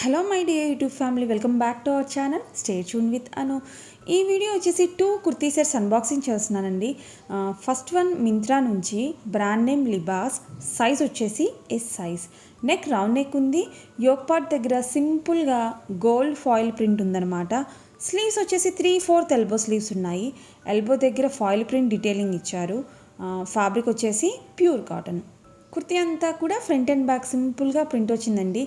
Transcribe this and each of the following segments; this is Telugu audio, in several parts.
Hello my dear YouTube family, welcome back to our channel. Stay tune with Anu. ఈ వీడియో వచ్చేసి 2 కుర్తీ సెట్స్ అన్బాక్సింగ్ చేస్తున్నానండి. ఫస్ట్ వన్ మింత్రా నుంచి, బ్రాండ్ నేమ్ లిబాస్, సైజ్ వచ్చేసి S size. Neck round neck ఉంది. యోక్ పార్ట్ దగ్గర సింపుల్గా గోల్డ్ ఫాయిల్ ప్రింట్ ఉందన్నమాట. స్లీవ్స్ వచ్చేసి 3/4 ఎల్బో స్లీవ్స్ ఉన్నాయి. ఎల్బో దగ్గర ఫాయిల్ ప్రింట్ డీటెయిలింగ్ ఇచ్చారు. ఫ్యాబ్రిక్ వచ్చేసి ప్యూర్ కాటన్. కుర్తీ అంతా కూడా ఫ్రంట్ అండ్ బ్యాక్ సింపుల్గా ప్రింట్ వచ్చిందండి.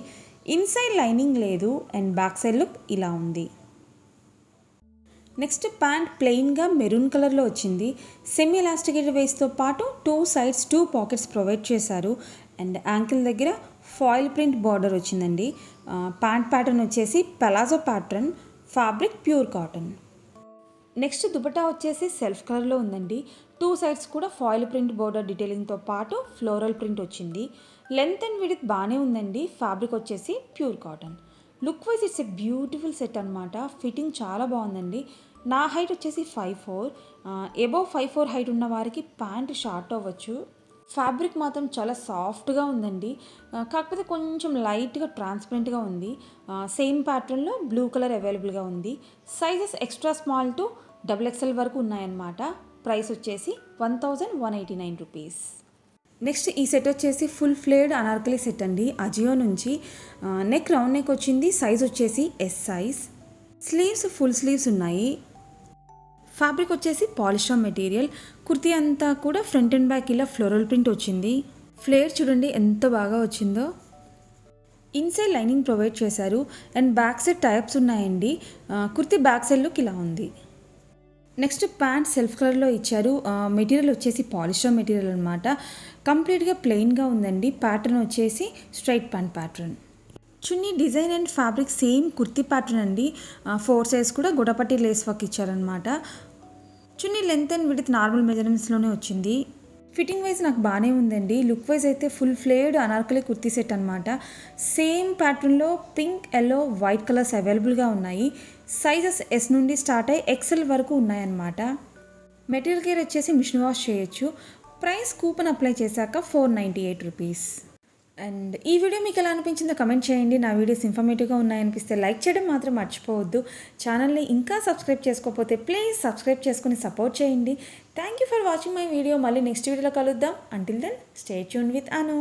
ఇన్సైడ్ లైనింగ్ లేదు అండ్ బ్యాక్ సైడ్ లుక్ ఇలా ఉంది. నెక్స్ట్ ప్యాంట్ ప్లెయిన్గా మెరూన్ కలర్లో వచ్చింది. సెమీ ఎలాస్టికేటెడ్ వేస్తో పాటు 2 సైడ్స్ 2 పాకెట్స్ ప్రొవైడ్ చేశారు. అండ్ యాంకిల్ దగ్గర ఫాయిల్ ప్రింట్ బార్డర్ వచ్చిందండి. ప్యాంట్ ప్యాటర్న్ వచ్చేసి palazzo pattern, fabric pure cotton. Next dupatta వచ్చేసి సెల్ఫ్ కలర్లో ఉందండి. 2 సైడ్స్ కూడా ఫాయిల్ ప్రింట్ బోర్డర్ డీటెయిలింగ్తో పాటు ఫ్లోరల్ ప్రింట్ వచ్చింది. లెంత్ అండ్ విడ్త్ బాగానే ఉందండి. ఫ్యాబ్రిక్ వచ్చేసి pure cotton. Look wise it's a beautiful set అనమాట. ఫిట్టింగ్ చాలా బాగుందండి. నా హైట్ వచ్చేసి 5'4". అబోవ్ 5'4" హైట్ ఉన్న వారికి ప్యాంట్ షార్ట్ అవ్వచ్చు. ఫ్యాబ్రిక్ మాత్రం చాలా సాఫ్ట్గా ఉందండి. కాకపోతే కొంచెం లైట్గా ట్రాన్స్పరెంట్గా ఉంది. సేమ్ ప్యాటర్న్లో బ్లూ కలర్ అవైలబుల్గా ఉంది. Sizes extra small to XXL వరకు ఉన్నాయన్నమాట. ప్రైస్ వచ్చేసి 1189 రూపీస్. నెక్స్ట్ ఈ సెట్ వచ్చేసి ఫుల్ ఫ్లేర్డ్ అనార్కలి సెట్ అండి, అజియో నుంచి. నెక్ రౌండ్ నెక్ వచ్చింది. సైజ్ వచ్చేసి S size. Sleeves full sleeves ఉన్నాయి. ఫ్యాబ్రిక్ వచ్చేసి పాలిస్టర్ మెటీరియల్. కుర్తీ అంతా కూడా ఫ్రంట్ అండ్ బ్యాక్ ఇలా ఫ్లోరల్ ప్రింట్ వచ్చింది. ఫ్లేర్ చూడండి ఎంత బాగా వచ్చిందో. ఇన్సైడ్ లైనింగ్ ప్రొవైడ్ చేశారు అండ్ బ్యాక్ సైడ్ టైప్స్ ఉన్నాయండి. కుర్తీ బ్యాక్ సైడ్ లుక్ ఇలా ఉంది. నెక్స్ట్ ప్యాంట్ సెల్ఫ్ కలర్లో ఇచ్చారు. మెటీరియల్ వచ్చేసి పాలిస్టర్ మెటీరియల్ అనమాట. కంప్లీట్గా ప్లెయిన్గా ఉందండి. ప్యాటర్న్ వచ్చేసి straight pant pattern. Chunni design and fabric same kurti pattern అండి. 4 సైజ్ కూడా గుడపట్టి లేస్ వర్క్ ఇచ్చారనమాట. చున్నీ లెంత్ అండ్ విడ్త్ నార్మల్ మెజర్మెంట్స్లోనే వచ్చింది. ఫిట్టింగ్ వైజ్ నాకు బాగానే ఉందండి. లుక్ వైజ్ అయితే full flared Anarkali kurti set అనమాట. సేమ్ ప్యాటర్న్లో పింక్, ఎల్లో, వైట్ కలర్స్ అవైలబుల్గా ఉన్నాయి. సైజెస్ ఎస్ నుండి స్టార్ట్ అయ్యి XL వరకు ఉన్నాయన్నమాట. మెటీరియల్ కేర్ వచ్చేసి మిషన్ వాష్ చేయొచ్చు. ప్రైస్ కూపన్ అప్లై చేశాక 498 రూపీస్. అండ్ ఈ వీడియో మీకు ఎలా అనిపించిందో కమెంట్ చేయండి. నా వీడియోస్ ఇన్ఫర్మేటివ్గా ఉన్నాయనిపిస్తే లైక్ చేయడం మాత్రం మర్చిపోవద్దు. ఛానల్ని ఇంకా సబ్స్క్రైబ్ చేసుకోకపోతే ప్లీజ్ సబ్స్క్రైబ్ చేసుకుని సపోర్ట్ చేయండి. Thank you for watching my video. మళ్ళీ నెక్స్ట్ వీడియోలో కలుద్దాం. Until then stay tune with Anu.